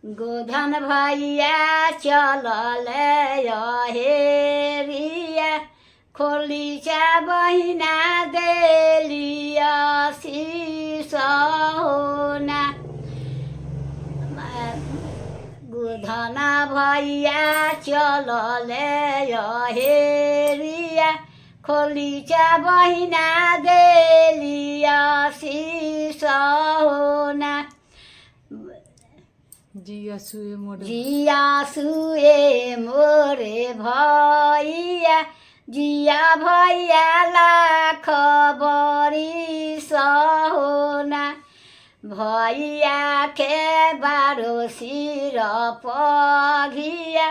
गोधन भैया चलले हेरिया खोलीचा बहिना देलिया सिसौना गोधन भैया चलले हेरिया खोलीचा बहिना देलिया सिसौना जिया सुए मोरे भैया जिया भैया लाख बरिस होना भैया के बारो सिर पघिया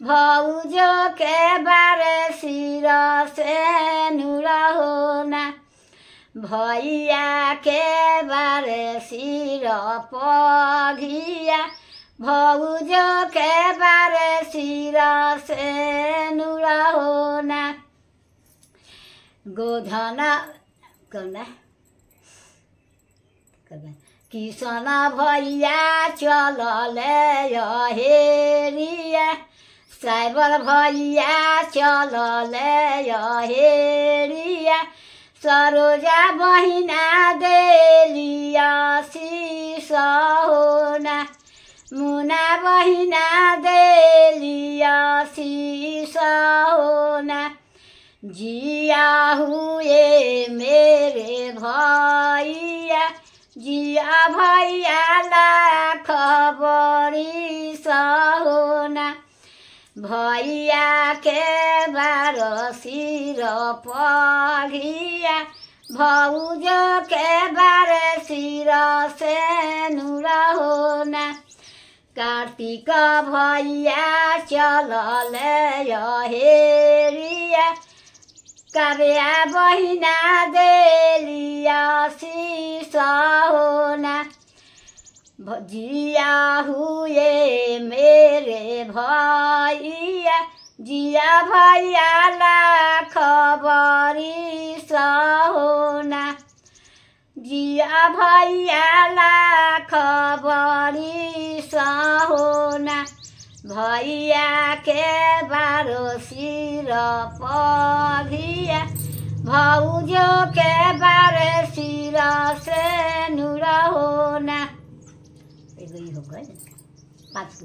भौजो के बारे सिर से नुरा होना भैया के बारे सिर पघिया भौजो के बारे सिर से नुरा होना गोधन कौना किसन भैया चलले हेरिया साइबर भैया चलले हेरिया सरोजा बहिना देलिया सिसौना मुना बहिना देलिया सिसौना जिया हुए मेरे भैया जिया भैया लाख बरिस होना भैया के बारो सिर पघिया भौजो के बारे सिर से नुरा होना कार्तिक भैया चलले हेरिया काव्या बहिना देलिया सिसौना जिया हुए मेरे भैया जिया भैया लाख बरिस होना जिया भैया लाख बरिस होना भैया के बारो सिर पघिया भौजो के बारे सिर से नुरा होना यही हो गए 5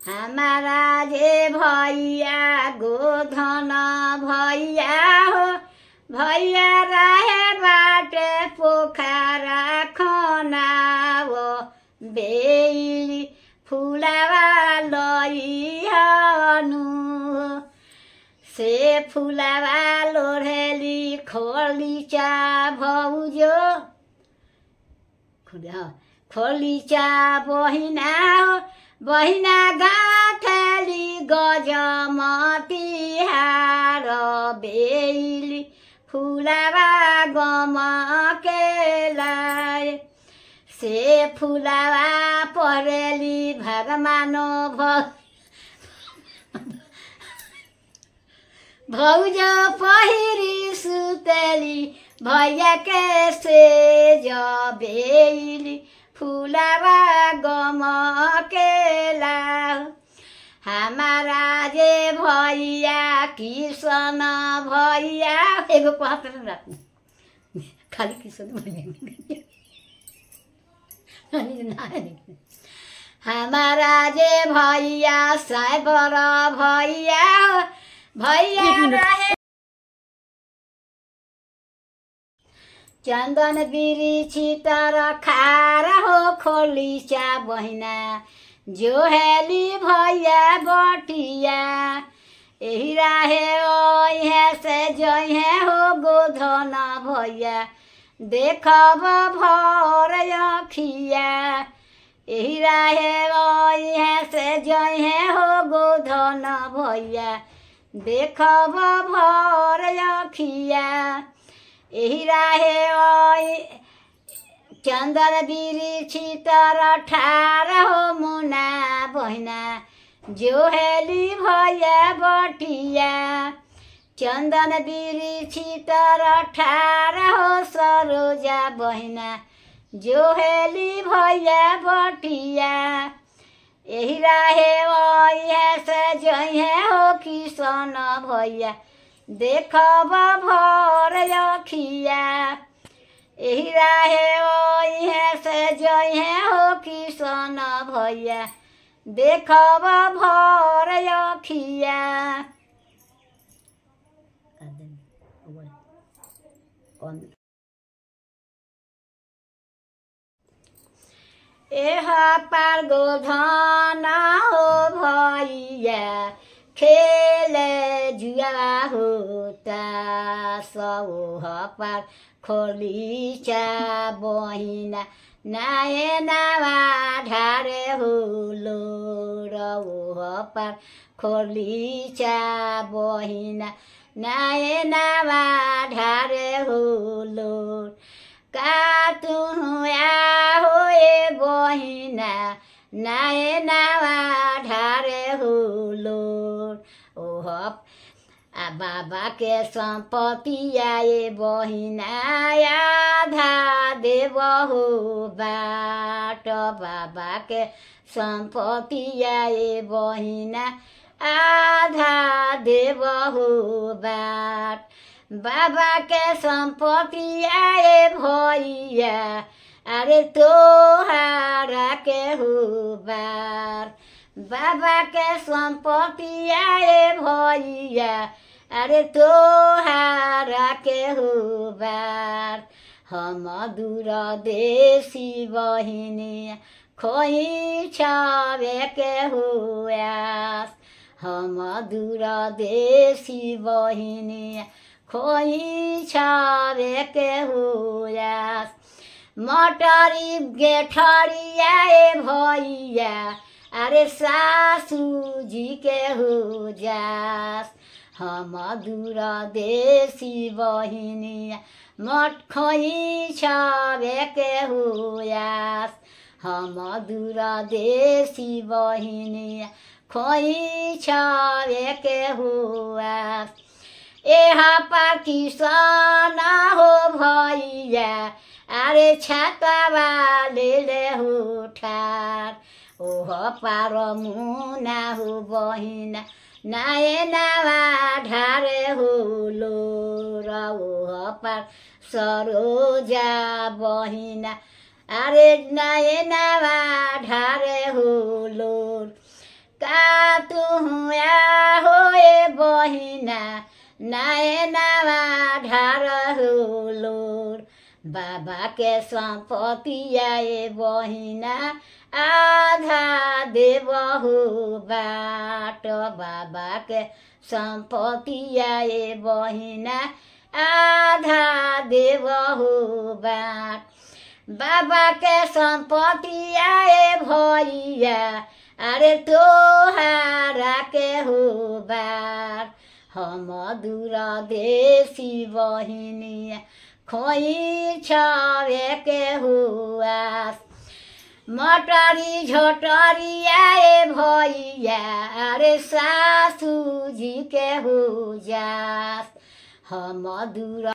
हमारा जे भैया गोधन भैया हो भैया रहे बाटे पोखरा खनाओ बेली फुलावा लइहनु से फुलावा लोढ़ेली खोलीचा भौजो खोलीचा बहिना बहिना गाथली गजमती हार बेली फुलावा गमकेलाय से फुलावा परेली भगवानो भौजो पहिरी सुतेली भैया के से जबेली फुलावा गमकेला हमारा जे भैया किसन भैया एगो कहत राख्नु खाली किसन भैया हमारा जे भैया साइबर भैया भैया रहे चंदन बिरी छितर खार हो खोलीचा बहिना जो हेली भैया बटिया यही राहे ओहे से जहे हो गोधन भैया देखब भर अखिया यही राहे ओहे से जहे हो गोधन भैया देखब भर अखिया यही राहे चंदन बिरी छितर ठार हो मुना बहिना जो हेली भैया बटिया चंदन बिरी छितर ठार हो सरोजा बहिना जो हेली भैया बटिया यही राहे वही से जहे हो किशन भैया देखब भर अखिया यही राहे वही से जहे हो किशन भैया देखब भर अखिया। एह पार गोधन हो भैया खेले जुआ होता सौह पार खोलीचा बहिना नाये नावा ढारे हुलो रौह पार खोलीचा बहिना नाये नावा ढारे हुलो कातुया होए बहिना नाये नावा ढारे हुलो ओह आ बाबा के संपत्ति आए बहिना आधा देव हो बाट बाबा के संपत्ति आए बहिना आधा देव हो बाट बाबा के संपत्ति आए भैया अरे तोहारा के हो बार बाबा के संपत्ति आए भैया अरे तोहारा के हो बार हम दूर देशी बहिनी खोई छावे के हुआस हम दूर देशी बहिनी खोई छावे के हुआस मटरी गेठरी आए भैया अरे सासू जी के हो जास हम दूर देशी बहिनी मठ खोई छावे के हुआस हम दूर देशी बहिनी खोई छावे के हुआस एहा पार किसान हो भैया अरे छातावा ले हो ठार ओह पार मुना हो बहिना नाये नावा ढारे हुलो र ओह पार सरोजा बहिना अरे नाये नावा ढारे हुलो का तुहुया होए बहिना नाये नावा ढार हुलोर बाबा के संपत्ति आए बहिना आधा देव हो बाट बाबा के संपत्ति आए बहिना आधा देव हो बाट बाबा के संपत्ति आए भैया अरे तोहारा के हो बाट हम दूर देशी बहिनी खोई छावे के हुआस मटरी झटरी आए भैया अरे सासू जी के हो जास हम दूर